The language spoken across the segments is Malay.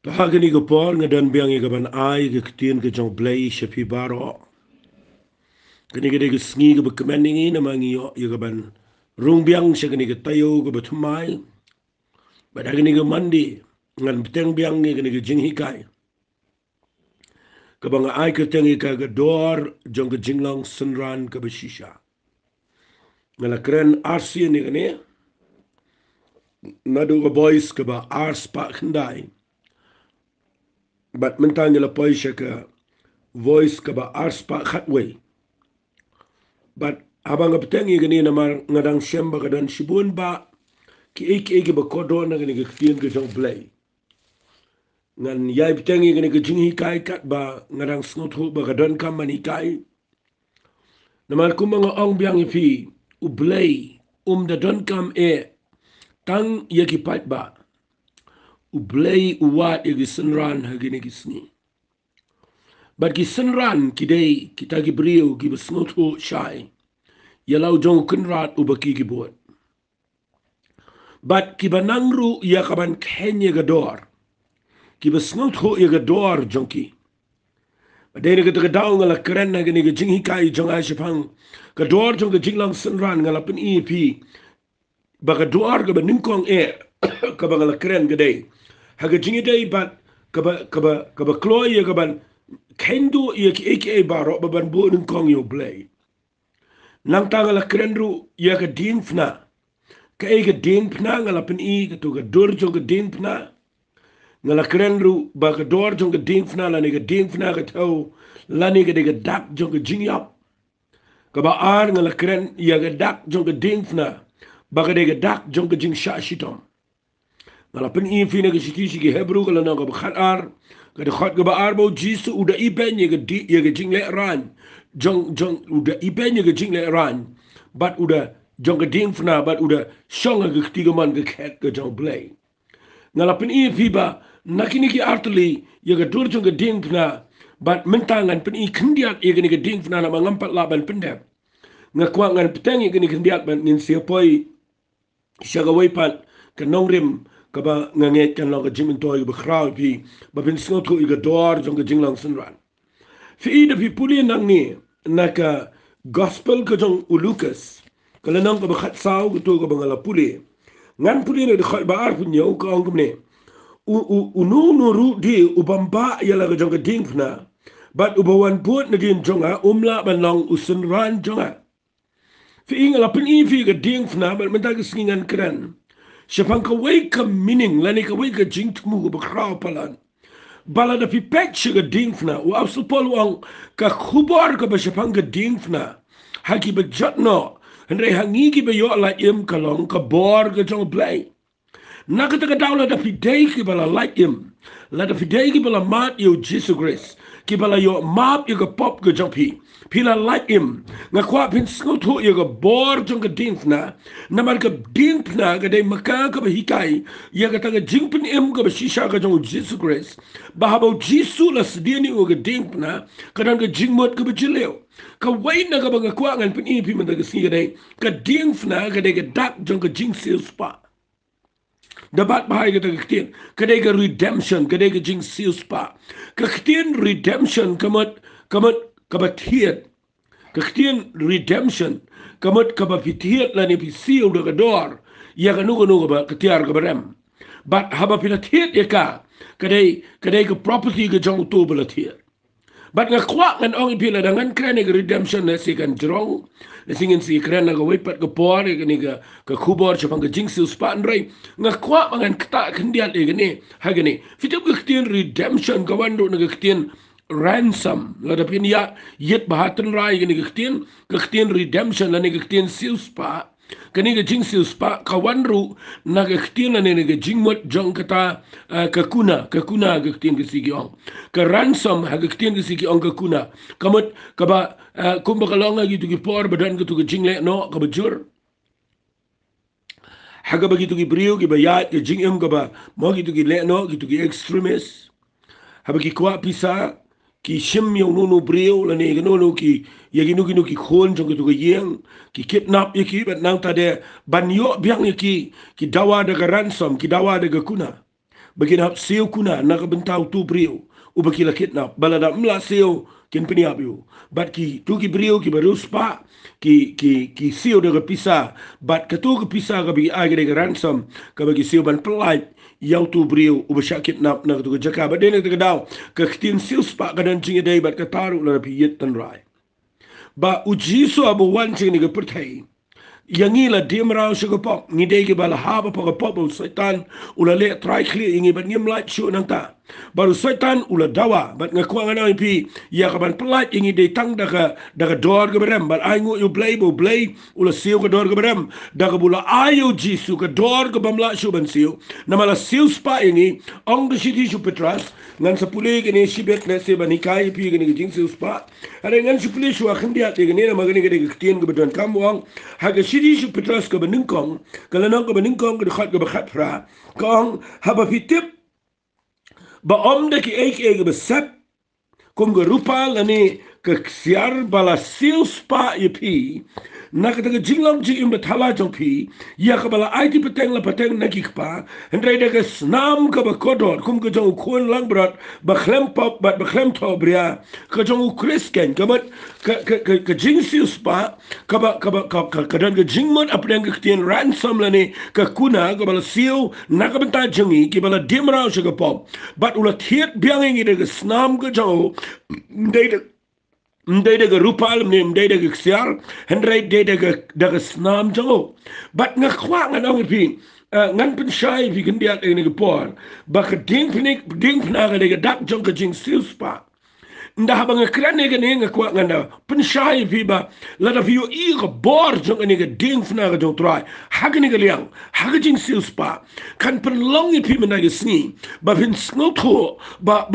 Tahagani ke por ngadan biang ke ban ai ke ketien ke jong blai shapi baro. Kani ke de sngi ke bekmeningi na mangi yo ye ke ban rung biang se kani ke tayo ke betumai. Badagani ke mandi ngan beteng biang ni kani ke jinghikai. Ke bang ai ke tengi ke dor jong ke Jinglong Synran ke beshisha. Ngala keren arsi ni kani nadu ke boys ke ba ars pa kendai. Bat mentang la poisha ke voice ke ba ars pa khatway. But abang aptengi gani na mar ngadang shemba kadan shibun ba ki eki ba kodo na gani kitien ke jong play. Ngan yai ptengi gani ke jinghi kai kat ba ngadang snot ho ba kadan kam mani kai. Na mar kumanga ong biang ifi u play da don kam tang yaki pat ba u play u wat yaki Synran hagini kisni. But ki Synran kidei kita ki brio ki ba snot ho shai. Yalau jong kunrat u baki ki buat. But kiba nangru ya kaban Kenya gador. Kiba snot ho ya gador jonki. Dene ke daw ngala keren na gani ke jinghi kai jong ai shapang. Gador jong ke Jinglong Synran ngala pen EP. Ba gador ke ba ningkong ka ba ngala keren gede. Ha ke jingi dei bat ka ba kloy ya kaban kendo ya ki aka ba ro ba ban bo ningkong yo blay. Nang ta ngala keren ru ya ke din fna. Kaya ke din pna ngala pen ke tu ke dur jong ke din pna. Ngala keren ru ba ke dor jong ke din pna la ni ke din pna ke tau la ni ke de ke dak jong ke jing yap. Ka ba ar ngala keren ya ke dak jong ke din pna ba ke de ke dak jong ke jing sha shitom. Ngala pen fi ne ke shiki ke hebru kala na ka ba khat ar ke de khat ke ba ar bo jisu uda iben ye ke jing le ran jong uda iben ye ke jing le ran bat uda jong ke ding fna bat uda shong ke tiga man ke khet ke jong blay ngala pen fi ba nakini ki artli ye ke dur jong ke ding fna bat mentangan pen kendiat ye ke ding fna na mangampat laban pendep ngakwa ngan petang ye ke kendiat ban nin siapoi shaga waipat ke nongrim ka ba nganget kan lo ke jimin toy be khrau pi ba bin sngot ko ke dor jong ke Jinglong Synran fi de pi puli nang ni naka gospel ke jong ulukas kala nang ka ba khat saw ko to ka ba ngala puli ngan puli ne de khat ba ar pun yo ka ong ne u no no ru di u bamba ya la ka jong ke ding fna bat u bawan put ne din jonga umla ban long u Synran jonga fi ingala pin fi ka ding fna bat menta ka singan kran shapang ka wai ka meaning lani ka wai ka jing tmu ko ba khrau palan bala da pi pek shiga dingfna wa absul pol wang ka khubar ka ba shapang ka dingfna haki ba jatno andre hangi ki ba yo la im kalong ka bor ka jong blay nakata ka dawla da pi day ki bala like im la da pi day ki bala mat yo Jesus Christ ki bala yo map yo ka pop ka jong pi pila like im nga kwa pin sngot ho yo ka bor jong ka dingfna namar ka dingfna ka day maka ka ba hikai ya ka taga jingpin im ka ba shisha ka jong Jesus Christ bahabo jisu la sediani o ga dingpna kadang ka jingmot ka ba jileo ka wain na ka ba kwa ngan pin ipi man ka singa day ka dingfna ka day ka dak jong ka jing seal spa dapat bahaya ka taga ktien ka day ka redemption ka day ka jing seal spa ka ktien redemption kamat kabathiet ka ktien redemption kamat kabapithiet la ni pi seal da ka dor ya ka nuga ba ktiar ka barem but haba pilathiet ya ka kadai ka property ka jong to balathiet but nga kwa ngan ong pila dangan krane ka redemption na si kan Jong na singin si krane ka wipat ka por ka ni ka kubor chapang ka jingsil span rai nga kwa mangan kta kandiat e gani ha gani fitap ka ktien redemption ka wando na ka ktien ransom la da pin ya yet bahatan rai gani ka ktien redemption la ni ka ktien sil spa kani ga jing sil spa kawanru na ga ktien na ne ga jing mot jong kata kakuna ga ktien ga sigi ong ka ransom ha ga ktien ga sigi ong kakuna kamot ka ba kumba kalonga gitu ki por badan gitu ga jing le no ka bajur ha ga ba gitu ki brio ki ba ya ga jing em ga ba mo gitu ki le no gitu ki extremist ha ba ki kwa pisa ki shim yung no brio la ne no ki yagi no ki khon jong to yeng ki kidnap yaki bat nang tade banyo biang yaki ki dawa daga ransom ki dawa daga kuna Baginap siyo kuna nakabentaw tu brio. Ubakila kidnap balada mla siyo kin peniap yu. Bat ki tu ki brio ki baruspa ki siyo de pisa. Bat katu ke pisa ka bagi agi de ransom ka bagi siyo ban pelaj yau tu brio ubasyak kidnap nak tu ke jaka. Bat dene te daw ka kitin siyo spa ka dan jingi day bat kataru la pi yet tan rai. Ba ujiso abu wan jingi ni ke pertai. Yang ila dim rau pop ni dei ke bala haba pop setan ula le try clear ingi bat ngim light show nang ta baru setan ula dawa bat ngakuang ana pi ya kaban pelat ingi dei tang daga dor ke berem bat ai ngu you play ula siu ke dor ke berem daga bula ayo jisu ke dor ke bamla show ban siu namala siu spa ingi ong de city show petras ngan sepule ke ni sibet na se banikai pi ke ni jing siu spa ada ngan sepule show akhn dia ke ni nama ke ni ke tien ke bedan kamuang haga Sidi su petras ke beningkong, kalau nak ke beningkong ke dekat ke bekat pra, kong haba fitip, ba om de ki ek besap, kum ke rupa lani ke siar bala sil spa yepi, nak ke jinglong jing betala jong pi, ya ke bala IT peteng la peteng naki kpa, hendrai de ke snam ke bekodor, kum ke jong kuan lang berat, beklem pop bat beklem to bria, ke jong krisken, ke jing sil spa, ke dan ke jing mon apa yang ke tien ransom lani ke kuna ke bala sil nak ke benta jengi ke bala dimrau se ke pop, bat ulat hiet biang ingi de ke snam ke jong, Mdai daga rupal ni mdai daga ksiar hendrai dai daga snam jango bat ngakwa ngan pi ngan pensyai pi gendiat ini gepor bak ding pnaga daga dak jong ke jing silspa ndah bang kran ne gane ngakwa nganda pensyai pi ba lada pi i gebor jong ini ge ding pnaga jong trai hagni ge liang hagjing silspa kan perlong pi menaga sni ba pin snotho ba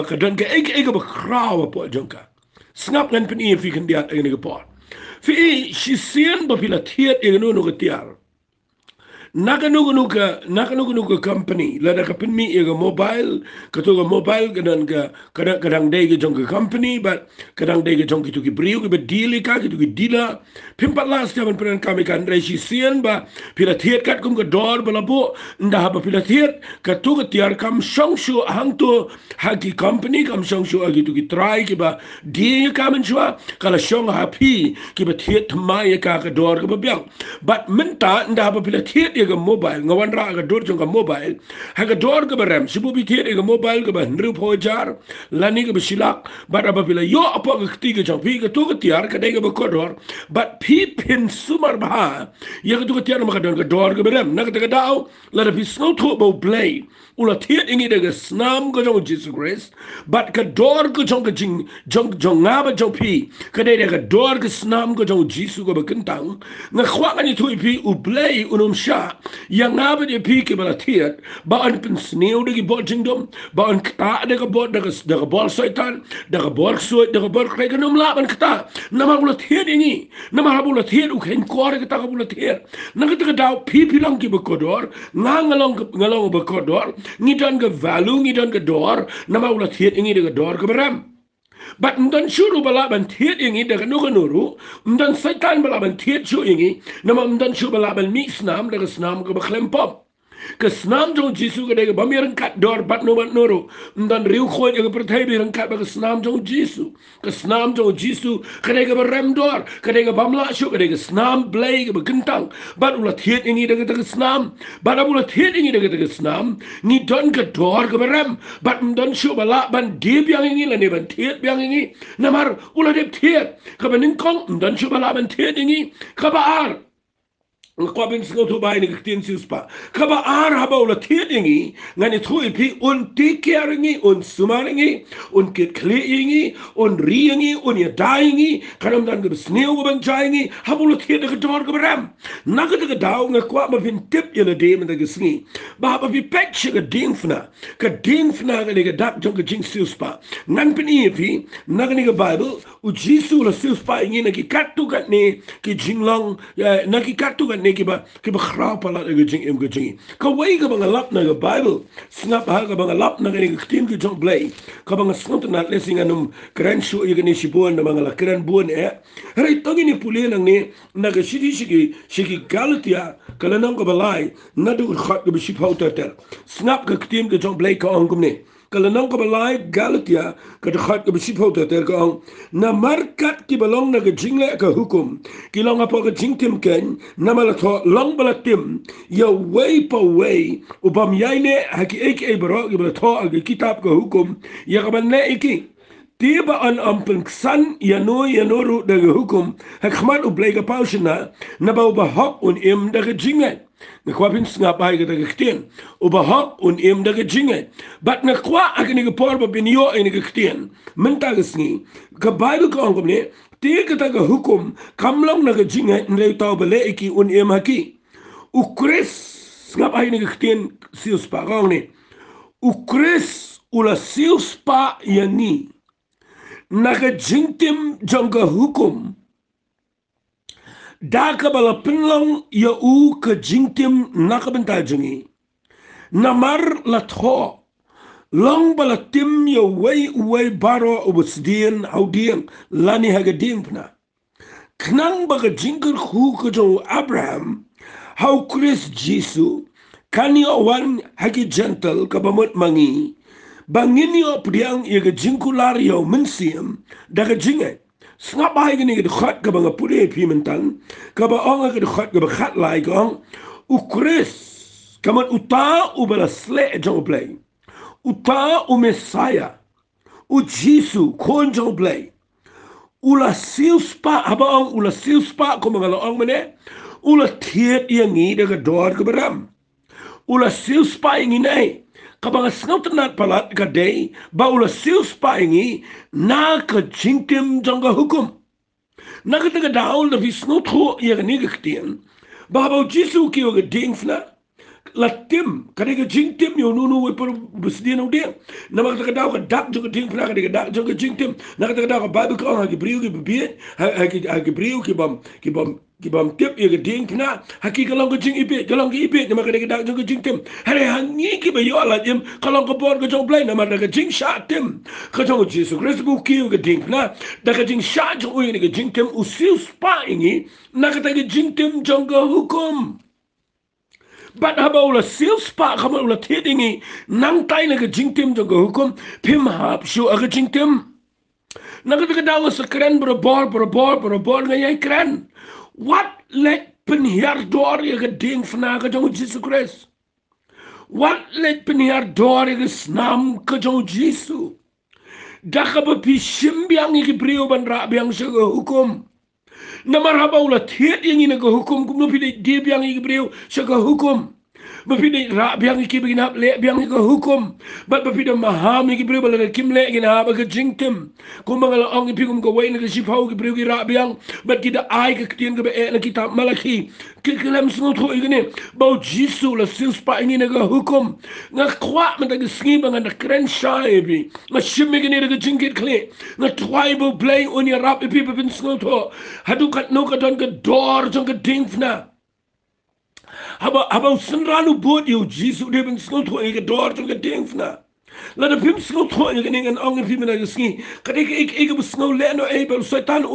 kadan ke ege ba kraw po jongka Snap ngan pen fi kan dia ngene gepor. Fi si sien ba pila tiet ngene no getiar. Nakanuga company lada ka pen mi ega mobile katoga mobile kadang dai ke jong company but kadang dai ke jong ki brio ke deal ka ki dila pimpat last jaman pen kami kan resi sien ba pila tiet kat kum ke dor bala bo nda ba pila tiet katoga tiar kam song shu hang to hagi company kam song shu agi tu ki try ki ba dia kam shwa kala song happy ki ba tiet mai ka dor ke biang but menta nda ba pila tiet ke mobile ngawan ra ga dor jong mobile ha ga dor ke berem sibu bi tiet ke mobile ke ban ru pojar lani ke silak but apa bila yo apa ke tiga jong pi ke tu ke tiar ke dai ke kodor but pi pin sumar ba ya ke tu ke tiar ma ke dor ke berem na ke dau la da pi snow to bo play ula tiet ingi de snam ke jong Jesus Christ but ke dor ke jong ke jong ngaba jong pi ke dai ke dor ke snam ke jong Jesus ke bekentang nga khwa ni tu pi u play unum sha yang ngaba de pi ke bala tiet ba an pen sneu de bot jingdom ba an kta de bot de bol setan de bol so de bol krege num la ban kta na ma ula tiet ingi na ma ula tiet u ken kor ke ta ula tiet na ke dau pi lang ki bekodor ngalong bekodor ni dan ke value ni dan ke dor na ma ula tiet ingi de dor ke beram But mdan shuru balaban tiet ingi daga nukanuru, mdan setan balaban tiet shu ingi, nama mdan shuru balaban mi snam daga snam ke baklempop. Ke snam jong jisu ke daga bamiran kat dor bat nuru, mdan riu khoy ke pertai biran kat baga snam jong jisu. Ke snam jong jisu ke daga barem dor, ke daga bamla shu ke daga snam blay ke bagentang. Bat ula tiet ingi daga snam, bat ula tiet ingi daga snam, ni don ke dor ke barem, bat mdan shu balaban dib yang ingi la ne ban tiet yang ingi, namar ula dib tiet, ke beningkong mdan shu balaban tiet ingi, ke baar. Ngkwabin singo to bai ni ktin sispa kaba ar haba ula tiedingi ngani thui pi un tikeringi un sumaringi un kit kleingi un riingi un ya daingi kanam dan ge sneu go ban jaingi haba ula tied ge dor ge ram naga de dau ngakwa ma fin tip yele de men de sngi ba haba pi pek ge dingfna ge dak jong ge jing sispa nan pini pi naga ni ge bible u jisu la sispa ingi na ki katu gat ne ki jinglong na ki katu gat ne ni kiba khrap pala ga jing em ga jing ka wai ga bang lap na ga bible snap ha ga bang lap na ga ni tin ga jong blay ka bang snot na lesing anum kran shu ga ni sibon na bang la kran bon rai togi ni puli nang ni na ga shigi galatia kala nang ga balai na du khat ga shi phauta ter snap ga tin ga jong blay ka ong ni kala nang ka balai galatia ka khat ka bisipho ta ter ka na markat ki balong na ka jingle ka hukum ki long apo ka jingtim ken na mala tho long bala tim ya way pa way ubam yaine haki ek e baro ki bala tho ag kitab ka hukum ya ka ban iki tiba an ampun san ya no ru daga hukum hak khmat ublay ka pausna na ba hok un im daga jingle na kwa pin snap ay ga daga ktien uba hok un im daga jingle bat na kwa ak ni por ba bin yo ay ni ktien min ta gisni ka bible ko angom ne te ka daga hukum kamlong na ga jingle nle taw bale iki un im haki u kris snap ay ni ktien sius pa ne u kris ula sius pa yani naga jingtim jangga hukum daka bala pinlong ya u ka jingtim naka benta jangi namar la tho long bala tim ya way baro ubusdien audien lani haga dimpna knang baga jingger hu ka jo Abraham how Chris Jesu kani wan hagi gentle ka bamut mangi bangin yo priang ye ga jingkular yo mensiam daga jinge snap ba ga ni ga khat ga banga pure pimentan ka ba onga ga khat ga ba khat lai gong u Chris kaman uta u bala sle jong play uta u Messiah u Jesu kon jong play ula silspa aba ong ula silspa ko mga ong mene ula tiet yangi daga dor ga baram ula silspa yangi nei kabang snautanat palat ka day ba ula silspa yangi na ka jingtim jangga hukum na ka taga daul na vi snautho yang ni gktien ba ba Jesu ki ga dingfna latim kadega jingtim yo nunu we por busdien ode na mag taga daw ka dak jo dingfna kadega dak jo jingtim na ka taga daw ka bible ko ha gibriu ki bibie ha gibriu ki bam tip ye geding kena haki kalong jing ibe kalong ibe nama kadega dak jo jing tim hare hangi ki ba yo ala jem kalong ko bor ko jong blai nama daga jing sha tim ka jong Jesus Christ bu ki geding kena daga jing sha jo ye ge jing tim usil spa ingi na ka taga jing tim jong ga hukum bat haba ula sil spa kama ula tidingi nang tai na ge jing tim jong ga hukum pim hap shu aga jing tim na ka taga daw sa kran bor ngay kran wat let penhiar door je geding vandaag jong Jesus Christ wat let penhiar door je snam ke jong Jesus daka bepi simbiang je brio ban rabiang se hukum namar haba ula tiet yang ina ke hukum kum no pide dia biang je brio se hukum bapide ra biang ki begina le biang ko hukum bat bapide maham ki brio bala kim le gina ba ka jingtim ko mangala ong pi kum ko wain ka sipau ki brio ki ra biang bat kita ai ka tien ka be na kitab malaki ki kelam snot ho igene ba Jesu la sis pa ngina ka hukum nga kwa man ta ski bang na kren shai bi ma shimme gine ka jingit kle nga tribal play on your rap pi bin snot ho hadu kat no ka don ka dor jong ka dingfna Haba Synran boot you Jesus de ben skuld ho ik dort ge dingfna la de pim skuld ho ik ningen ong pim na ski kad ik bus no leno able satan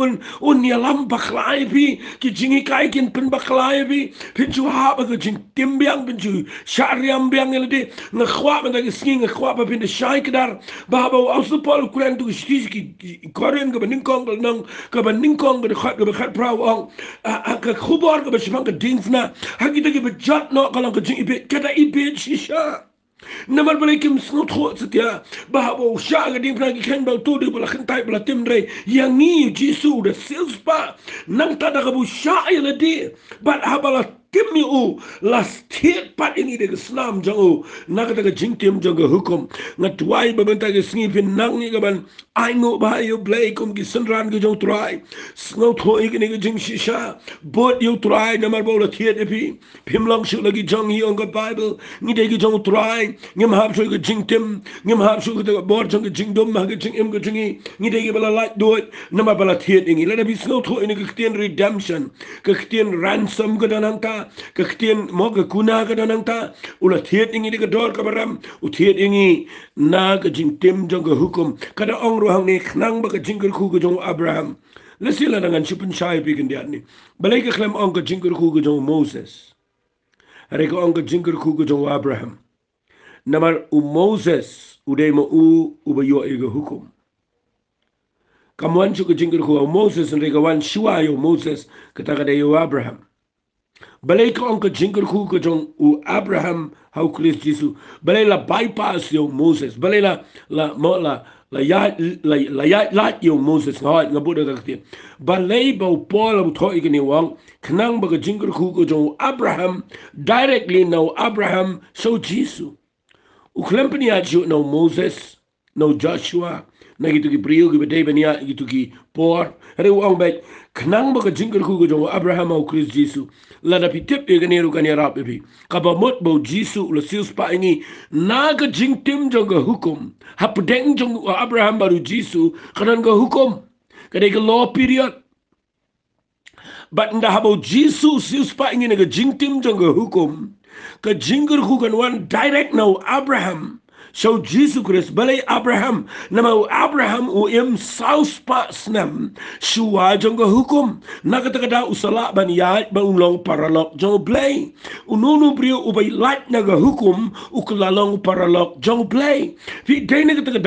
un ni lam bakhlaibi ki jingi kai kin pin bakhlaibi pin ju haba ge jing timbiang pin ju shariam biang ele de na khwa met de ski na khwa pin de shaik dar ba ba aus de pol kuren tu ski ki koren ge ben kong nang ge ben kong ge khat ge khat prau ong ka khubor ge bes ge dingfna ha ki de ge jat no kalang ge jing ibe kada ibe shisha namar balik kim snot khot setia bahabo sha ga ding pragi khen bal tu de bala khen tai bala tim re yang ni Jesu de silspa nang ta da bu sha ile de bat habala tim u las tiet pat ini de Islam jango naga ta jing tim jango hukum ngat wai ba benta ge sngi pin nang ni ga ban ai ngo ba yo play kum gi Synran ge jong try snot ho ik ni ge jing shisha bot yo try namar bola tiet epi pim long shu lagi jong hi on ga Bible ni de ge jong try ngim hab shu ge jing tim ngim hab shu ge bor jong ge jing dom ma ge jing im ge jingi ni de ge bala like do it namar bala tiet ingi la bi snot ho in ge ktien redemption ge ktien ransom ge dananta ta kaktian mo ka kuna ka nang ta ula thiet ingi de dor ka baram u thiet ingi na ka jing tim jong ka hukum kada ong ro hang ni khnang ba ka jingker khu ka jong Abraham lesila dengan chupun chai pi kan dia ni balai ka klem ong ka jingker khu ka jong Moses are ka ong ka jingker khu ka jong Abraham namar u Moses uday mo u ba yo e ka hukum kamuan chu ka jingker khu Moses and ka wan shua yo Moses kata ka yo Abraham balai ka ong ka jingker khu ka jong u Abraham how Christ Jesus balai la bypass yo Moses balai la yo Moses ngai nga buda ka ti balai ba Paul bu thoi ka ni wang khnang ba ka jingker khu ka jong Abraham directly no Abraham so Jesus u klempani aju no Moses no Joshua na gitu ki priyo ki bete bania gitu ki por re wang ba khnang ba ka jingker khu ka jong Abraham au Christ Jesus la da pitip e ka ni ru ka ni rap bi ka ba mot bo Jesus la sius pa ingi na ka jing tim jong ka hukum hap deng jong Abraham baru Jesus kanan ka hukum ka de ka law period but nda habo Jesus sius pa ingi na ka jing tim jong ka hukum ka jingker khu kan one direct now Abraham so Jesus Christ balai Abraham nama Abraham u im saus pa snam shua jong hukum nakata usala ban ya ba ulong paralog jong play ununu brio u bai light naga hukum u kulalong paralog jong play fi dai nakata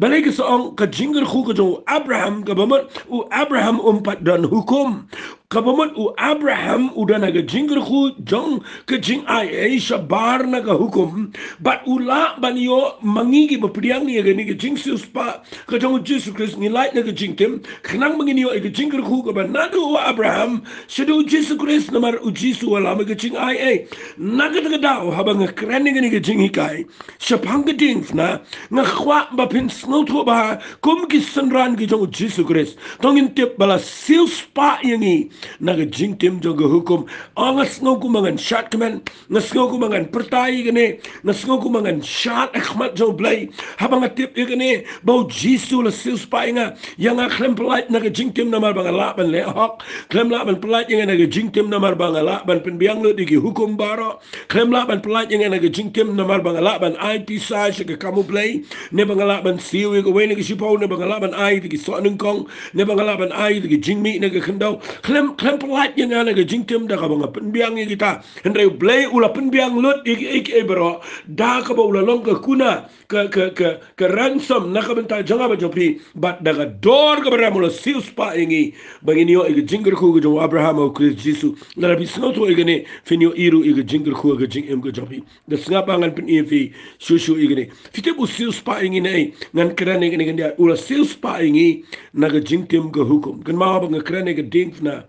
balai ka song ka jingger khu ka jong Abraham ka bamat u Abraham pat dan hukum kabamat u Abraham udah naga jingger khu jong ke jing ai Aisha bar naga hukum but ula banyo mangigi bapriang ni ga ni ke jing sus pa ka jong Jesus Christ ni light naga jing tim khnang mangini yo ke jingger khu ka ban naga u Abraham sedu Jesus Christ namar u Jesus wala ma ke jing ai naga naga dau habang kren ni ke jing hikai sapang ke ding na nga khwa ba pin snow to ba kum ki Synran ki jong Jesus Christ tongin tip bala sil spa yangi naga jing tim jong hukum angas ngo kumangan shat kemen ngas ngo kumangan pertai gane ngas ngo kumangan shat akhmat jong blai habang atip gane bau jisu la sil spainga yang akhlem pelat naga jing tim namar bangala ban le hok klem la ban pelat yang naga jing tim namar bangala ban penbiang le digi hukum baro klem la ban pelat yang naga jing tim namar bangala ban IT sa ke kamu blai ne bangala ban siu ke we ne sipau ne bangala ban ai digi so nungkong ne bangala ban ai digi jing mi ne ke khendau klem pelat yang ana ke jing tim da ka bang penbiang kita hendai blai ula penbiang lut ik bro da ka ba ula long ke kuna ke ransom na ka benta janga ba jopi bat daga dor ka bara mula sius pa ingi bangini yo ik jingger khu ke jo Abraham au Christ Jesus na rabi snoto igene finyo iru ik jingger khu ke jing em ke jopi da snga bangan pen evi shushu igene fite bu sius pa ingi nei ngan krane igene ndia ula sius pa ingi na ke jing tim ke hukum kan ma ba krane ke ding na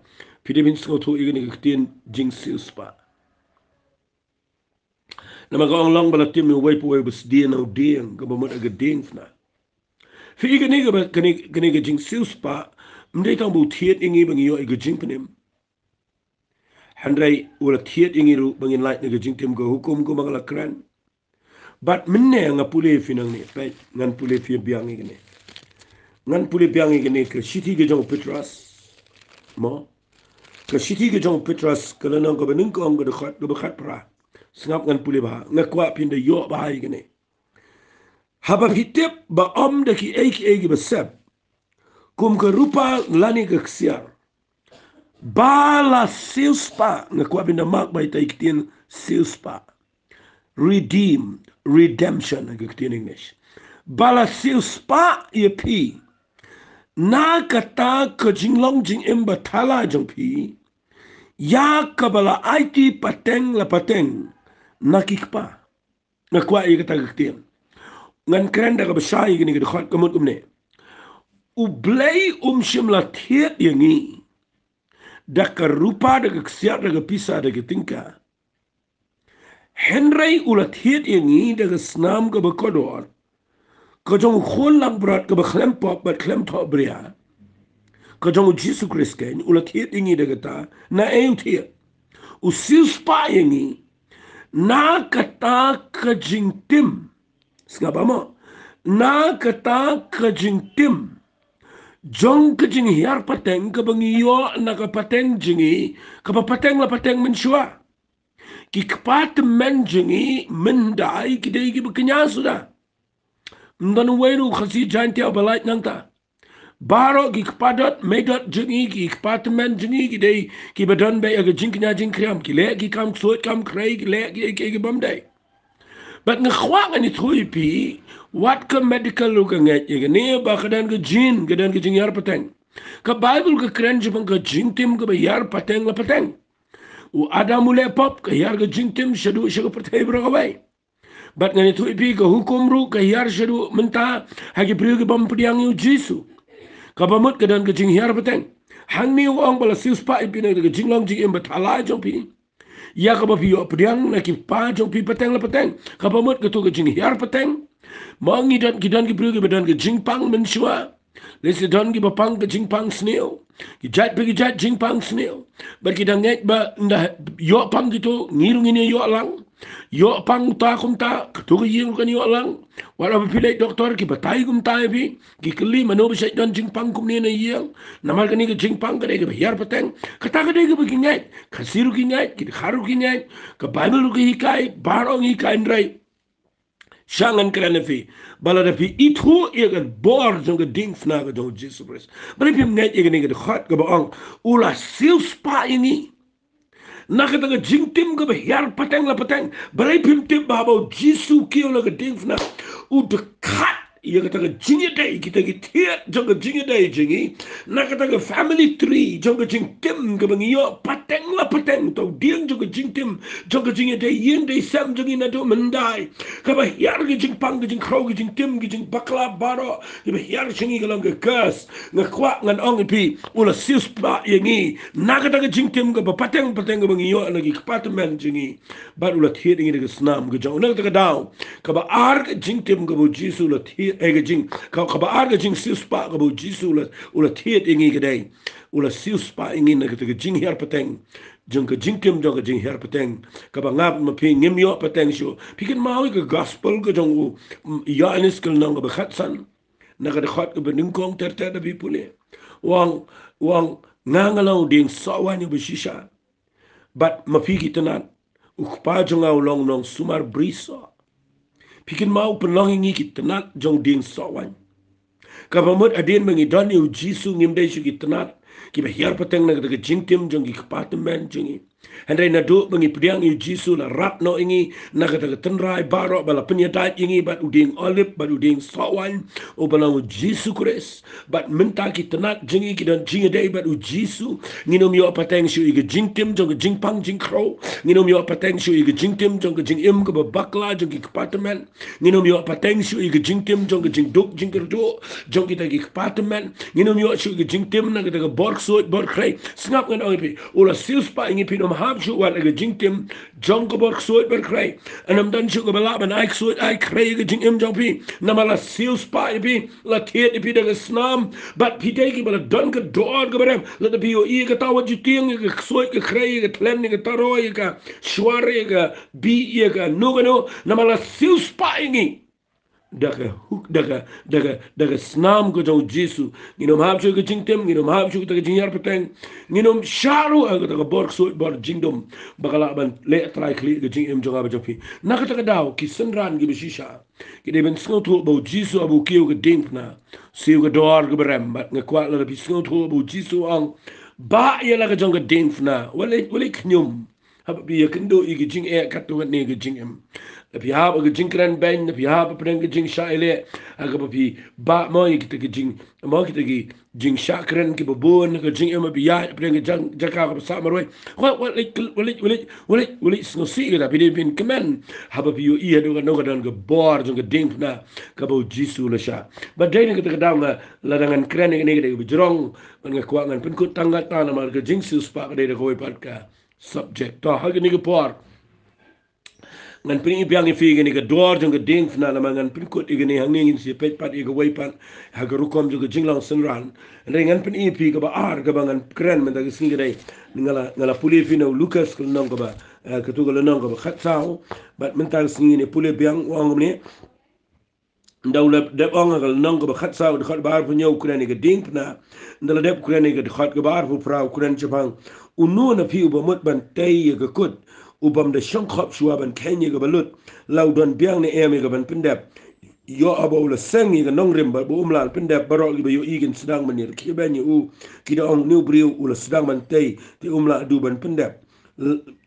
fite bin snoto igene ke tin jing sius pa na mga ang lang bala tim yung way po ay bas diyan ang diyan kabamot agad diyan na fi igani ka jing sius pa mday tang bu tiet ingi bang iyo ay ka jing panim handray wala tiet ingi ru bangin light na ka jing tim ka hukum ko mga lakran but minne nga puli finang ni pay ngan puli fi biyang igani ngan puli biyang igani ka shiti ka jong Petras mo ka shiti ka jong Petras kalanang ka baning ka ang ka pra sengap ngan puli bah ngakwa pinda yo bah igani haba hitip ba om da ki eki basab kum ka rupa lani ka ksiar bala silspa ngakwa pinda mak ba ita ikitin silspa redeemed redemption ikitin English bala silspa pi na kata ka jinglong jing imba thala jong pi ya kabala IT pateng la pateng nakikpa ngakwa ikita ikitin ngan krenda ka basay gini ka dukhat kamot umne ublay shimla tiet yangi da ka rupa da ka ksiat da ka pisa da ka tingka henry ula tiet yangi da ka snam ka bakodor ka jong khol lang brat ka bakhlem pop bat klem to bria ka jong Jesus Christ ken ula tiet yangi da ka ta na eyu tiet usis pa yangi na kata ka jingtim Sengapa mo? Na kata kajing tim. Jong kajing hiar pateng kabangiyo na kapateng jingi kapapateng la pateng mensua. ki kpat menjengi mendai ki dei ki bekenya sudah ndan weru khasi janti abalait nangta baro ki kpadat medot jengi ki kpat menjengi ki dei ki badan be aga jinknya jinkriam ki le ki kam sot kam krei ki le ki bamdai but ngkhwang ani thui pi what ka medical lu ka ngai ye ne ba kadan ka kadan ka jing yar pateng ka bible ka kren jipang ka jing tim ka ba yar pateng la pateng u ada mule pop ka yar ka jing tim shadu shaga patay bro ka bai but ngani thui pi ka hukum ru ka yar shadu menta hagi priu ka bam pdiang yu jisu ka bamut kadan ka jing yar pateng hang ni wong bala sius pa ipi na ka jinglong jing em bathala jong pi ya ka ba pi yo pdiang na ki pa jong pi pateng la pateng ka bamut ka tu ka jing yar pateng mangi dan kidan ki priu ka badan ka jing pang menshua lesi don ki bapang ka jing pang snail ki jat pe ki jat jing pang snail bar ki dan ngai ba nda yo pang gitu ngirung ini yo lang yo pang ta kum ta tu ki ying kan yo lang wala ba pilai doktor ki batai kum ta bi ki kli mano ba sai don jing pang kum ni na yeng namal kan ni ka jing pang ka de ka yar pateng kata ka de ka ki ngai khasiru ki ngai ki kharu ki ngai ka bible ki hikai barong hikai ndrai Shangan krenefi, balada pi itu egan bor jong ding fna ga jong Jesus Christ. Bali pi ngai egan egan khat ga baang ula sil spa ini. Nakata ga jing tim ga yar pateng la pateng. Bali pi tim ba ba Jesus kio la ga ding fna u de khat ia kata ga jingi dai kita ki tiat jong ga jingi dai jingi nakata ga family tree jong ga jing tim ga bangio pateng la pateng to ding jong ga jing tim jong ga jingi dai yin dai sam jong ina do mendai ka ba yar ga jing pang ga jing krau ga jing tim ga jing bakla baro ga ba yar jingi ga lang ga kas nga kwa ngan ong pi ula sis pa yangi nakata ga jing tim ga ba pateng pateng ga bangio na gi patmen jingi ba ula thiet ngi ga snam ga jong nakata ga daw ka ba ar ga jing tim ga bu jisu la thiet ega jing ka ba ar ga jing sis pa ga bu jisu la ula thiet ngi ga dai ula sis pa ngi na ga jing her pateng jong ka jing tim jong ka jing her pateng ka ba ngap ma phi ngim yo pateng shu pikin ma ga gospel ga jong ya anis kal nang ga khat san na ga khat ga ning kong ter ter da bi pule wang ngangalaw ding sawan yo bishisha but ma phi kitana ukpa jong aw long nong sumar brisa pikin mau penlonging ki tenat jong ding sawan ka pamut adin mengi don yu jisu ngim dai shu ki tenat ki ba hiar pateng na ga jing tim jong ki patemen jingi Hendai na do mengi pediang yu jisu la rat no ingi na ga tenrai baro bala penyadat ingi bat uding olip bat uding sawan o bala jisu kres bat menta ki tenat jingi ki dan jingi dai bat u jisu nginom yo pateng shu i jing tim jong jing pang jing kro nginom yo pateng shu i jing tim jong jing im ka bakla jong ki patemen nginom yo pateng shu i jing tim jong jing duk jing kerdo jong ki ta ki patemen nginom yo shu i jing tim na ga bork so bork krai snap ngan oi ula sils pa ingi pinom hab shu wat ga jing tim jong ko bork so bork krai anam dan shu ga bala ban ai so ai krai ga jing im jong pi namala sils pa pi la tiet pi da snam but pi dai ki bala don ga dor ga barem la da pi o i ga ta wat jiting ga so ga krai ga tlen ga taro ga shware ga bi ga no ga no namala sils pa ingi daga snam ko jong jisu nginom hab chu ko jingtem nginom hab chu ta jingyar peteng nginom sharu aga daga bork so bor jingdom bagala ban le trai kli ga jingem jong aba jopi nakata ka daw ki Synran gi bishisha ki de ben sngotu bo jisu abu kiu ga dinkna siu ga dor ga berem bat ngakwa la bi sngotu bo jisu ang ba ya la ga jong ga dinkna wale knyum hab bi ya kendo i gi jing e katu ne ga jingem If hab a jing kran ben, if hab a preng jing shaile, aga papi ba mo kita jing mo kita jing shakran ki babon ka jing ema biya preng jang jaka ka sa marwe. Wale no si ga bi bin kemen hab papi yo i do no ga dan ga bor jong ga ding na ka bo jisu la sha. Ba dai ni kita daw nga ladangan kran ni ga bi jrong nga kwangan pun ku tangga ta na mar ga jing sus pa ga de ko pat ka subject to ha ni ga por ngan pin biang fi gani ga dor jong ga ding fna la ngan pin ko igani hang ni si pet pat i ga wai pat ha ga rukom jo ga Jinglong Synran ngan pin i fi ga ba ar ga ngan kren men da ga singa dai ngala puli fi no Lucas ko nong ga ba ka tu ga nong ga ba khat sao bat men ta singa ni puli biang wang ni ndawla de ong ga nong ga ba khat sao de khat bar fu nyau kren ga ding fna ndala de kren ga de khat ga bar fu prau kren chapang unu na fi ba mut ban tay ga kut ubam da shong khop shua ban Kenya ga balut lau don biang ne emi ga ban pendep yo abo la sengi ga nongrim ba umla pendep barok ba yo igin sedang menir ki ban yu ki da ong new briu ula sedang man te umla du ban pendep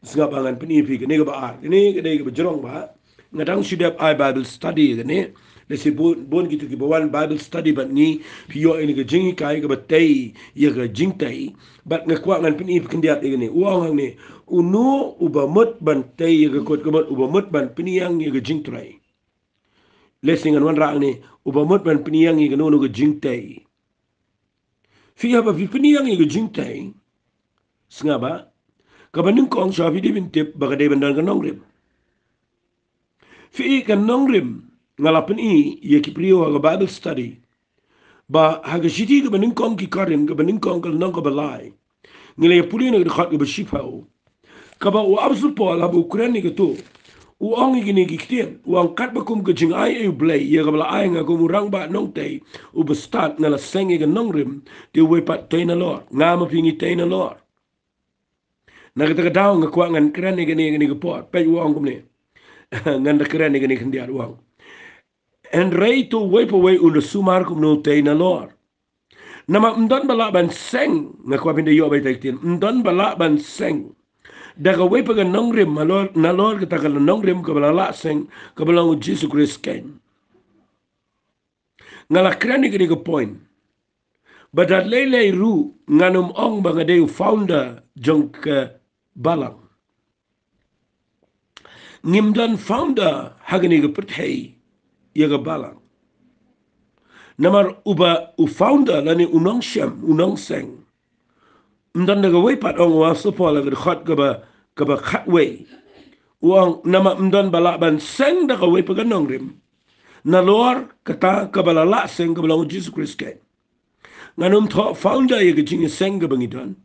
singap angan penipi ga ne ga ba ar ne ga de ga Jong ba ngadang sidap I Bible study ga ne lesi bon gitu ki bawan Bible study bat ni piyo ini ga jingi kai ga batei ya ga jingtai bat ngakwa ngan peni kendiat ini uang hang ni unu ubamut ban tei ya ga kot ga ubamut ban peniang ya ga jingtrai lesi ngan wan ra ni ubamut ban peniang ya ga no ga jingtai fi ba fi peniang ya ga jingtai singaba ka baning kong sha fi di bin tip ba ga de ban ga nongrim fi ka nongrim ngalapan ye ki priyo ga Bible study ba haga shiti ga baning kong ki karin ga baning kong ga nong ga balai ngile puli na ga khat ga shifao ka ba u absu pol ha bu ukraini ga to u ong gi ni gi kten u ang kat ba kum ga jing ai e blai ye ga bala ai nga ko murang ba nong te u ba start ngala sengi ga nongrim de we pat te na lor nga ma pingi te na lor na ga ta daw nga kwa ngan krani ga ni ga pot pe u ong kum ne ngan da krani ga ni kan dia u en rei to wipe away under sumar kum no te na lor nama mdon bala ban seng nga kwa pinde yo bai tektin mdon bala ban seng daga wipe ga nongrim malor na lor ka tagal nongrim ka bala la seng ka bala u Jesus Christ ken ngala krani ga point badat lele ru nganum ong banga de founder Jong balang ngimdan founder hagani ga perthei yaga balang namar uba u founder lani unong syam unong seng mdan daga way pat ong wa sopo la khat ka ba khat way uang nama mdan bala ban seng daga way pa ganong rim na lor kata ka bala la seng ka bala Jesus Christ ke nganum tho founder yaga jing seng ga bangidan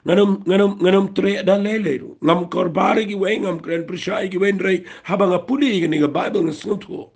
nganum tre da lele ngam korbare gi way ngam kren prishai gi wen rei habanga puli gi ni ga Bible ngasnutho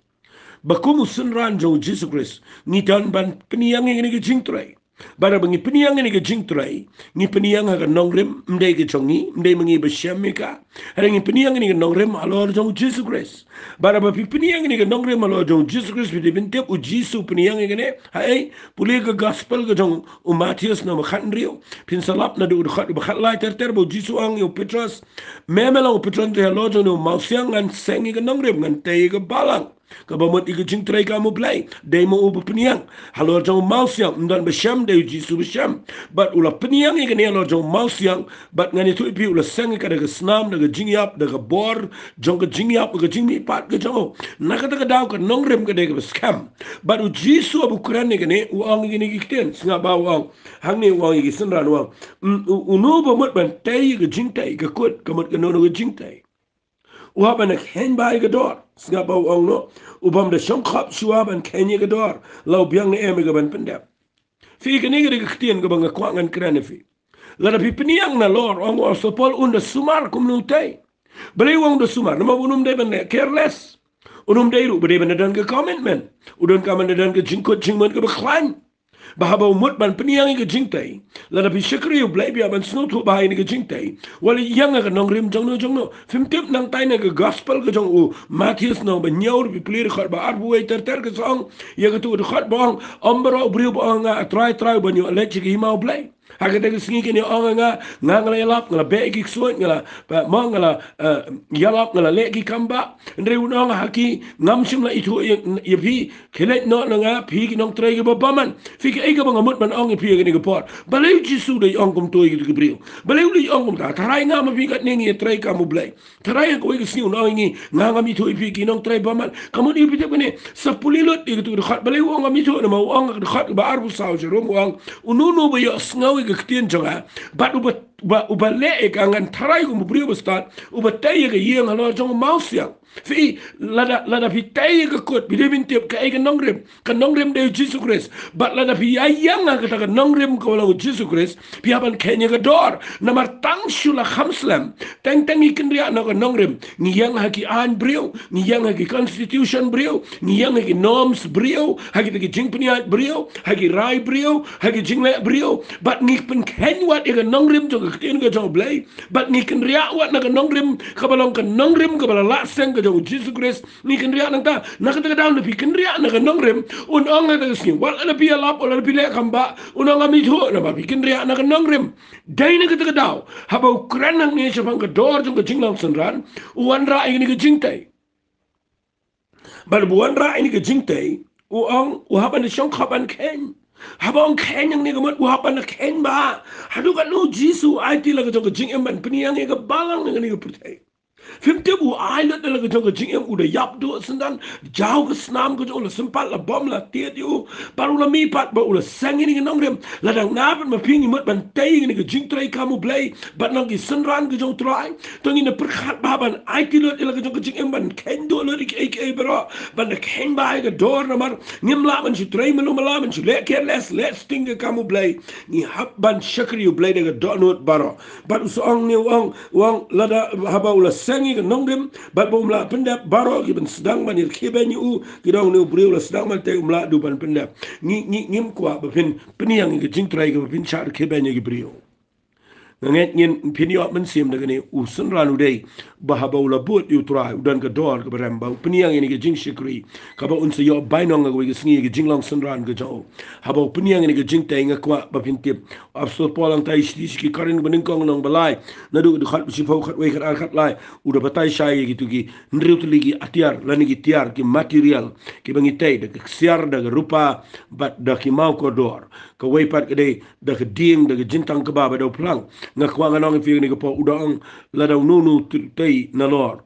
bakumu Synran Jong Jesus Christ ni dan ban peniang ini ke jingtrai bara bangi peniang ini ke jingtrai ni peniang ha nongrim mdei ke chongi mdei mangi besyamika ada ni peniang ini ke nongrim alor Jong Jesus Christ bara ba peniang ini ke nongrim alor Jong Jesus Christ bi bintep u Jisu peniang ini hai puli ke gospel ke Jong Matius na makhan rio pin salap na du khat ba khat lai ter bo Jisu ang yo Petrus memela u Petrus te alor Jong mausiang ngan sengi ke nongrim ngan te ke balang kabamot igi jing tray kamu play day mo upo peniang halor jong mausiang mdan besyam day Jisu besyam but ula peniang igi ni halor jong mausiang but ngani tu ipi ula sengi ka daga snam daga jingyap daga bor jong ka jingyap daga jingmi pat ka jong nakata ka daw ka nongrem ka daga scam but u Jisu abu kuran igi ni uang igi ni gikten singa ba uang hang ni uang igi Synran uang unu bamot ban tay igi jing tay ka kut kamot ka nono igi jing tay uhaban hen ba igi dor singa ba uang no ubam da shong khap shuaban Kenya ga dor lau biang ne emi ga ban pendap fi ga ni ga ktien ga banga kwangan krane fi la da piniang na lor ong o sopol unda sumar kum nu tai bele wong da sumar na unum de ban careless unum de ru bede ban dan ga commitment udon kaman dan ga jingkot jingman ga baklan bahaba umut ban peniang ga jingtai la da bi shakri u blai bia ban sno thu bai ni ga jingtai wal yang ga nongrim jongno fim tip nang tai na ga gospel ga jong u Matthias no ban nyaur bi plir khat ba arbu wai ter ga song ya ga tu khat bong ombro brio bong nga try ban yo le chi gi mau blai haga de singi ke ni ong nga ngala yalap ngala be gi suot ngala ba mangala yalap ngala le gi kamba ndre un ong haki ngam sim la itu ye pi kele no nga pi gi nong tre gi ba baman fi ke ga bang mut man ong pi gi ni ga pot bale ji su de ong kum to gi gi brio bale li ong kum ta tarai nga ma pi ga ni ni tre ka mu blai tarai ko gi singi no ngi nga mi to pi gi nong tre baman kamu di pi te ne sa pulilot gi tu khat bale ong mi to na ma ong khat ba arbu sa je rom ong ununu ba yo sngawi ga ktien jonga bat uba le e kangan tarai ko brio bestat uba tay ga yeng halo jong mausiang fi lada fi tay ga kot bi devin tep ka ga nongrem de Jesus Christ but lada fi ayang ga ta nongrem ko la Jesus Christ pi haban kenya ga dor namar tang shula khamslam tang ikin ria na ga nongrem ni yang haki an brio ni yang haki constitution brio ni yang haki norms brio haki de jingpnia brio haki rai brio haki jingle brio but ni pen ken wat ga nongrem jo ga ken ga jo blai but ni kin ria wat na ga nongrem kabalong ka nongrem kabala la seng ga jo Jesus Christ ni kin ria nang ta na ka ta down pi kin ria na ga nongrem un ong ga sni wal na pi alap wal pi le kamba un ong mi tho na ba pi kin ria na ga nongrem dai na ka ta daw haba ukran nang ni chapang ka dor jo ga Jinglong Synran uan ra ini ga jingtai bar buan ra ini ga jingtai u ong u haban de shong khaban ken habang ken yang ni ga mat u haban ken ba hadu ka no jisu ai ti la ga jo ga jing em ban pniang ga balang ni ga putai Fim tebu ailat na laga jong jing em udah yap do sendan jauh ke senam ke jong sempat la bom la tiat you baru la mi pat ba ulah sang ini nong rem ladang napan ma pingi mat ban tay ini ke jing trai kamu blay bat nong ki Synran ke jong trai tong ini perkhat baban ai tilot laga jong jing em ban ken do lo dik ek bro ban de ken ba ke dor na mar ngim la ban si trai menu mala ban si le ke les ting ke kamu blay ni hab ban shakri you blay de do not baro bat usong ni wong lada haba ulah sangi ke nongrem bat bom la pendap baro ki ben sedang manir keben yu ki dong ne briu la sedang man te umla du ban pendap ngim kwa ba pen peniang ki jingtrai ki ben char keben ki briu nget ngin pinio men sim daga ne u Synran udai bahaba ula bot yu trai udan ka dor ka baramba peniang ini ki jing shikri ka ba unsa yo bainong ga wi sngi ki Jinglong Synran ga jo haba peniang ini ki jing tai nga kwa ba pin tip absor polang tai sti ki karin baning kong nong balai na du khat si phau khat we khat lai uda batai shai gitu ki ndriu tu ligi atiar lani ki tiar ki material ki bangi tai da siar da rupa bat da ki mau ko dor ka we pat ke dei da ke ding da ke jintang ka ba do plang nga kwa nga nong fi ni ko po udang la da nu tai na lor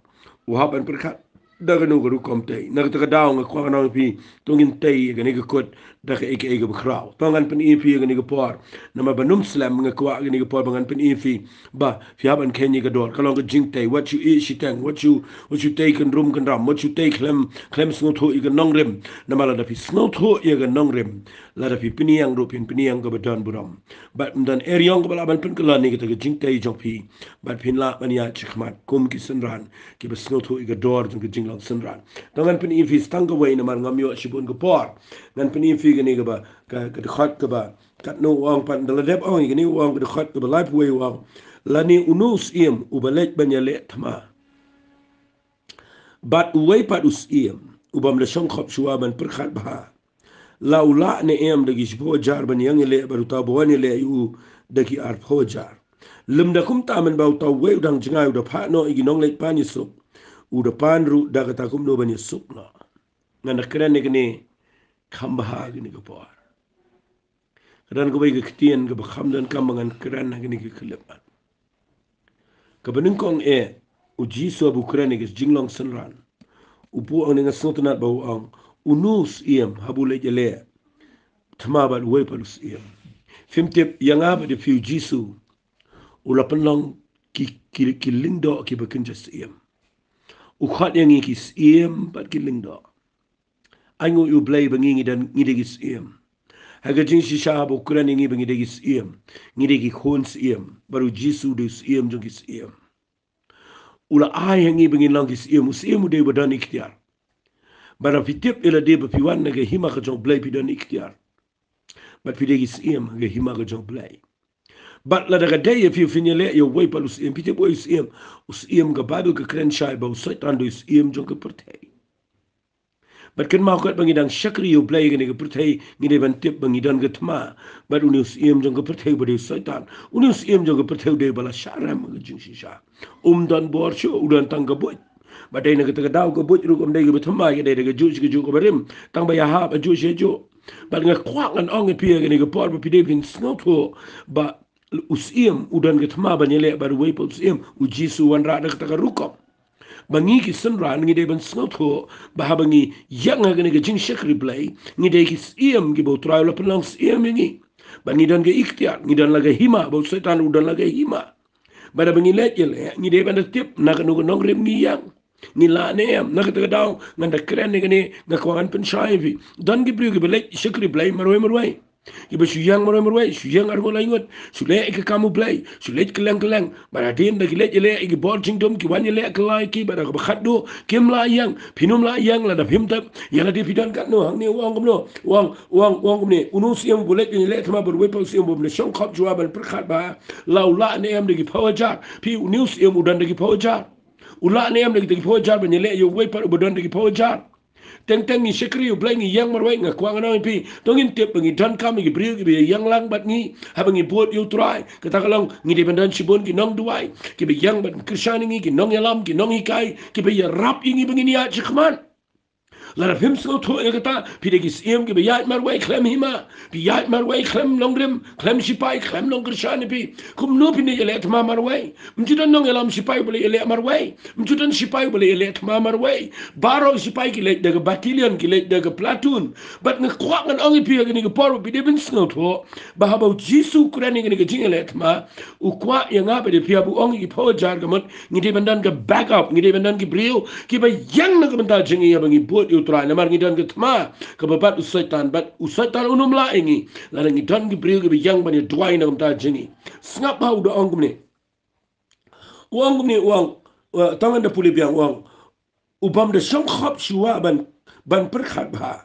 u haban perkat da ga nu ru kom tai na ka daw nga kwa nga nong fi tungin tai ga ni ko kot da ke ek bekrau pangan pen e fi ga ni ko por na ma banum slam nga kwa ga ni ko por pangan pen e fi ba fi haban kenya ga dor kalong ga jing tai what you eat shitang what you take and rum kan ram what you take klem sno tho i ga nong rem na ma la da fi sno tho i ga nong rem la da fi piniang ro piniang ga badan buram ba dan eriong ga ban pen kala ni ga jing tai jong fi ba pin la ban ya chkhmat kum ki Synran ki ba sno tho i ga dor jong ga Jinglong Synran dangan pen e fi stang ga we na mar ngam yo shibun ga por ngan pen e fi ga ni ga ba ka khat ka ba kat no wang pan dala dep ong ga ni wang ga khat ka ba life way wang la ni unus iem u ba lek ban ya le thma bat uway pat us iem u bam le shong khop shuwa ban per khat ba laula ne em de gish bo jar ban yang le baru ta bo ne le yu de ki ar pho jar lum da kum ta man ba ta we dang jinga u da pha no igi nong lek pan su u da pan ru da ta kum no ban su no na kren ne ni kham ba gi ni ko por ran ko bay ga ktien ga kham dan kam ngan kren na gi ni ki khlepan ka banin kong e u ji so bu kren gi Jinglong Synran u pu ang nga sotna ba ang unus iem habule jele thma ba we palus iem fimtep yanga ba de fiu jisu ula penlong ki lindo ki bakin jas iem u khat yang ki iem bat ki lindo angu u blay bangi dan ngide ki iem haga jing si sha ba kuran ngi bangi de ki iem ngide ki khon iem baru jisu de iem jong ki iem ula ai ngi bangi lang ki iem de badan ikhtiar bara fitip ila de ba piwan ga hima ka jong blay pidan ikhtiar but pidegi iem ga hima ga jong blay but la daga day if you finyele yo way palus iem pitip way iem ga bible ka kren shai ba usaitan do iem jong ka pertei but kan ma ko bangi dang shakri yo blay ga ni ga pertei ni de ban tip bangi dan ga thma but unus iem jong ka pertei ba de saitan unus iem jong ka pertei de bala sharam ga jing sha dan bor sho udan tang ga boy badai na kata daw ko boj ru kom dai ga thama ga dai ga ju ko barim tang ba ya ha ba ju she ju ba nga kwak an ong pi ga ni ga por ba pi de bin snot ho ba usiem udan ga thama ba nyele ba we po usiem u jisu wan ra da ka ru ko ba ngi ki Synran ngi de ban snot ho ba ha ba ngi yang ga ni ga jing shakri play ngi de ki iem gi bo trial up long iem ngi ba ngi dan ga ikhtiar ngi dan la ga hima ba setan udan la ga hima ba da ngi le ngi de ban tip na ga no nong rem ngi yang ni la ne am na ka daw nganda kren ne gani ngakwan pen shaivi dan gi bri gi belai shikri blai marwai iba suyang marwai suyang argo laingot sule ke kamu blai sule kelang baradin da gile ile ki boarding dom ki wani le klai ki bara ka khaddo kim la yang pinum la yang la da phim tap ya la di fidan kan no hang ni wang gum no wang ni unu siam bulet ni le thma bur we pa siam bum ne shong khop jwa ban prakhat ba law la ne am de ki power jar pi news siam udan de ki power jar ula ne am de ki power jar ban le yo we pa udan de ki power jar teng ni sekri u blai ni yang marwai nga kwang na pi tongin tep ngi dan kam ngi brio gi yang lang bat ni haba ngi bot yu try kata kalong ngi dependan sibon ki nong duai ki be yang bat krishani ngi ki nong yalam ki nong ikai ki be ya rap ngi bengini ya chikman lara phim so tho e kata phide ki sim ki be ya marwai klem hima bi ya marwai klem longrim klem sipai klem long krishani pi kum no pi ne ele tma marwai mjudan nong yalam sipai bole ele marwai mjudan sipai bole ele tma marwai baro sipai ki le daga battalion ki le daga platoon but nge kwak ngan ongi pi ga ni ga por bi de bin sno tho ba haba jisu kurani ga ni ga jingele tma u kwa ya nga be de pi abu ongi ki po jar ga mot ngi de bandan ga back up ngi de bandan ki brio ki ba yang na ga banda jingi ya bangi bot yu try na mar ngi dan ga tma ka ba bat usaitan bat usaitan unum la ingi la ngi dan ki brio ki ba yang ba ni dwai na ga jingi snap how do ongum ni wang tangan da puli biang wang ubam de shong khop shua ban perkhat ba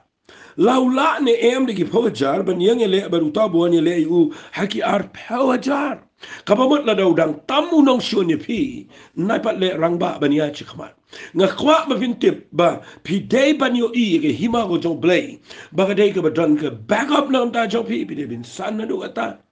laula ne em de ki pojar ban yang ele bar utabo ne le u haki ar pojar kabamot la daudang tamu nong shon ni pi nai pat le rangba ban ya chikmat nga kwa ma vintip ba pi dei ban yo i ke hima go jong blai ba ga dei ka ba dan ka back up nam ta jong pi de bin san na do ata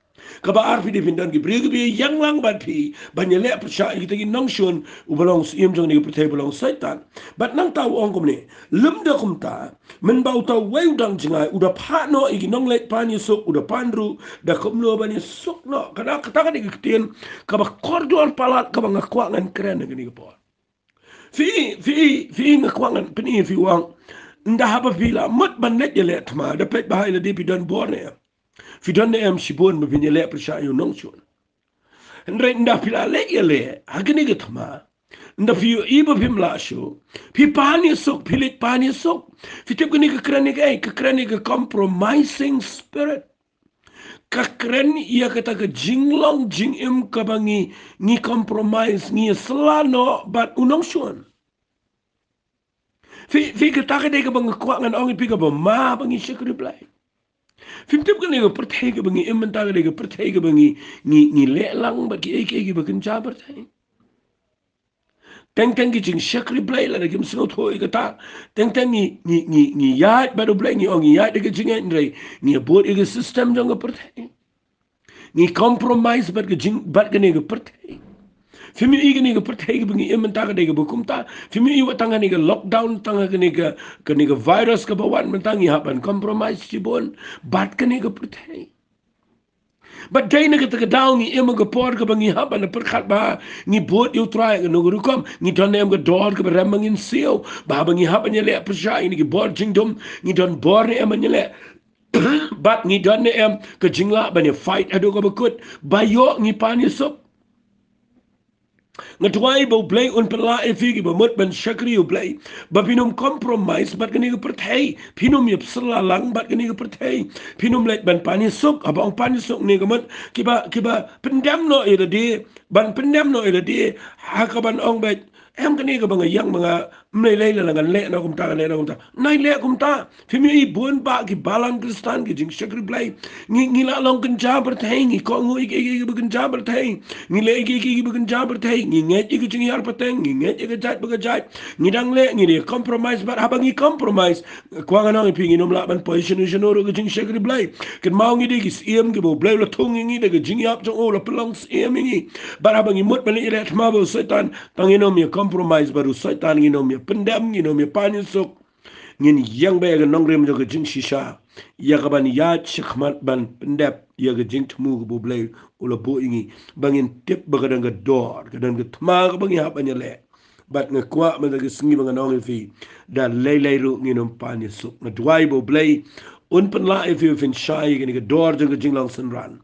kaba arfi de pindan ki brigi bi yang lang bat pi banyele persha kita ki nong shun ubalong sim jong ni pertai balong saitan bat nang tau ong kum ni lum da kum ta men bau tau wei udang jingai uda pa no iki nong let pan yusuk uda pandru da kum no ban yusuk no kada kata kan iki tien kaba kordor palat kaba ngakwangan keren ni ki por fi ngakwangan peni fi wang nda haba fila mat ban net yele tma da pet bahai la di pidan borne Fidan em sibon me pinye le persha yo nong chun. Ndre nda pila le yele agni ge thama. Nda fi iba pim la shu. Pi pani sok pilit pani sok. Fitep gni ke krani ke compromising spirit. Ka kren ia kata ke jinglong jingim ka bangi ni compromise ni slano bat unong chun. Fi kata ke de ke bang kwa ngan ong pi ka ba ma bangi shikri blai. Fimtip kan nego pertai ke bengi imentang nego pertai ke bengi ni lelang bagi eki bakin jabar tai. Teng ki jing shakri blai la nego msno thoi kata. Teng ni yat baru blai ni ong yat nego jing endrai ni abot ego system jong pertai. Ni compromise bat ke jing bat ke nego pertai. Fimi igi ni ke pertai ke bengi imentang nego bukumta. Fimi iwa tanga nego lockdown tanga ke nego virus ke bawan mentangi hapan compromise cibon bat ke nego pertai. But day na kita daw ni emo ke por ke bengi hapan na perkat ba ni bot yu try ke nego rukom ni don em ke dor ke beremangin sio ba bengi hapan ye le persya ini ke bor jingdom ni don bor ni em le bat ni don em ke jingla ban ye fight ado ke bekut bayo ni pan yusuk Ngatwai bo play un pela efigi bo mut ban shakri u play ba pinum compromise bat kani pertai pinum yep sala lang bat kani pertai pinum let ban pani sok abang pani sok ni gamat kiba pendam no ila di ban pendam no ila di hakaban ong bet em kani ka bang yang mga mlei lei la ngan le na kum ta le na kum ta nai le kum ta fimi i bun ba ki balang kristan ki jing shakri play ngi la long kan jabar thai ngi ko ngu ik bu kan jabar thai ngi le ik bu kan jabar thai ngi nge ik jing yar pateng ngi nge ik jat bu jat ngi dang le ngi ni compromise bar habang i compromise kwa nga ngi pingi nom la ban position no ro jing shakri play kan mau ngi de ki sim ki bo play la thung ngi de jing yap jong o la pelong sim ngi bar habang i mut ban le ret ma bo setan tang nom mi compromise baru setan ngi nom pendam ni no me panisok ngin yang ba ga nongrem jo ga jing shisha ya ga ban ya chikmat ban pendap ya ga jing tmu bu blay ula bo ingi bangin tip ba ga dor ga dan ga tma ga bang ya ban le bat nga kwa ma ga singi ba ga nong fi da lay ru ngi no panisok na dwai bo blay un pen la if you fin shy ga ga dor jo ga Jinglong Synran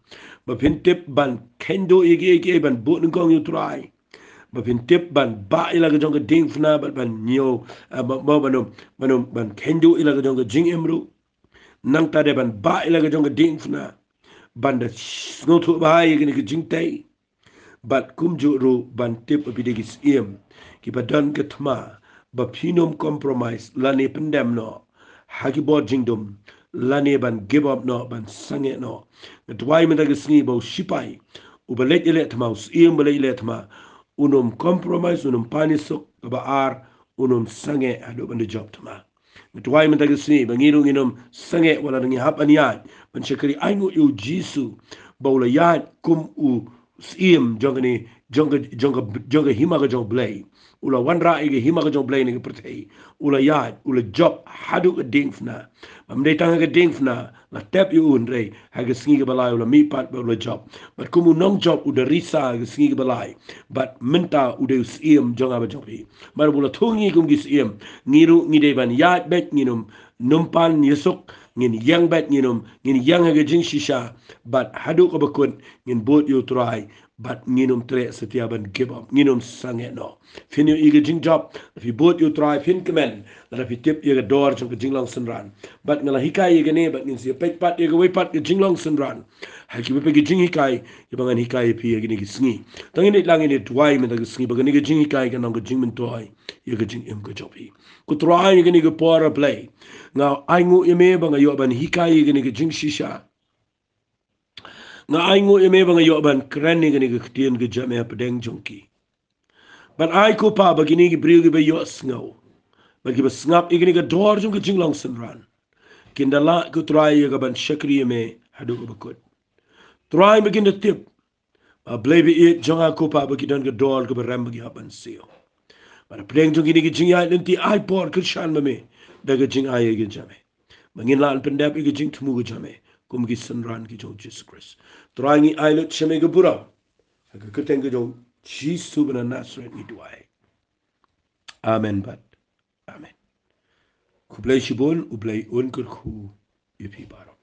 ba pin tip ban kendo igi ban bo ngong you try pin tip ban ba ila ga jong ga ding fna ban nyo ba banum ban kendu ila ga jong ga jing emru nang ta de ban ba ila ga jong ga ding fna ban da no thu ba ye ga jing tai bat kum ju ru ban tip bi de gis ki ba dan ga thma ba phinom compromise la ne pendem no hagi bo jingdom la ne ban give up no ban sange no dwai me da gis ni bo shipai u ba let ile thma us ba le ile thma unum compromise unum panisok ba ar unum sange ado ban de job thma dwai me da gis ni ba ngiru nginum sange wala ngi hap an ya ban shekari aingu yu jisu ba ula ya kum u jongani jonga hima ga jong blay ula wanra ige hima ga jong blay ni pertei ula ya ula job hadu ga dingfna mam de tanga ga dingfna la tap yu un re ha ga singi ga balai ula mi pat ula job but kumu nong job uda risa ga singi ga balai but menta uda jonga ba jobi mar bula thungi kum gis ngiru ngide ban ya bet nginum numpan yesuk ngin yang bet nginum ngin yang ga jing shisha but hadu ko bakun ngin bot yu try but nginum tre setiaban give up nginum sange no fin yu ige jing job fi bot yu try fin kemen la fi tip ye door jong Jinglong Synran but ngala hikai ye ne but ngin si pek pat ye we pat Jinglong Synran ha ki pe jing hikai ye bangan hikai pi ye ni gisngi tangin it lang ni twai me da gisngi bagan ni jing hikai ga nong jing min toy ye ga jing em ga job hi ku try ye ni ga por play nga ai ngu ye me banga yo ban hikai ye ni jing shisha nga ai ngu ye me banga yo ban kran ni ga ktien ga jame pedeng jongki ban ai ko pa bagini gi briu gi be yo sngo bagi ba snap igini ga dor jong ga Jinglong Synran kindala ku try ye ga ban shakri ye me hadu ga bakut try begin the tip a blebe it jonga ko pa bagi dan ga dor ga ram bagi haban sio para pedeng jong gi jing ya nanti ai por krishan me daga jing ai ge jame mangin lan pendap ge jing tmu ge jame kum gi Synran gi jong Jesus Christ trying ai lut shame ge bura ga keteng ge jong Jesus bana Nazareth ni duai amen bat amen kublai shibon ublai un kur khu yepi baro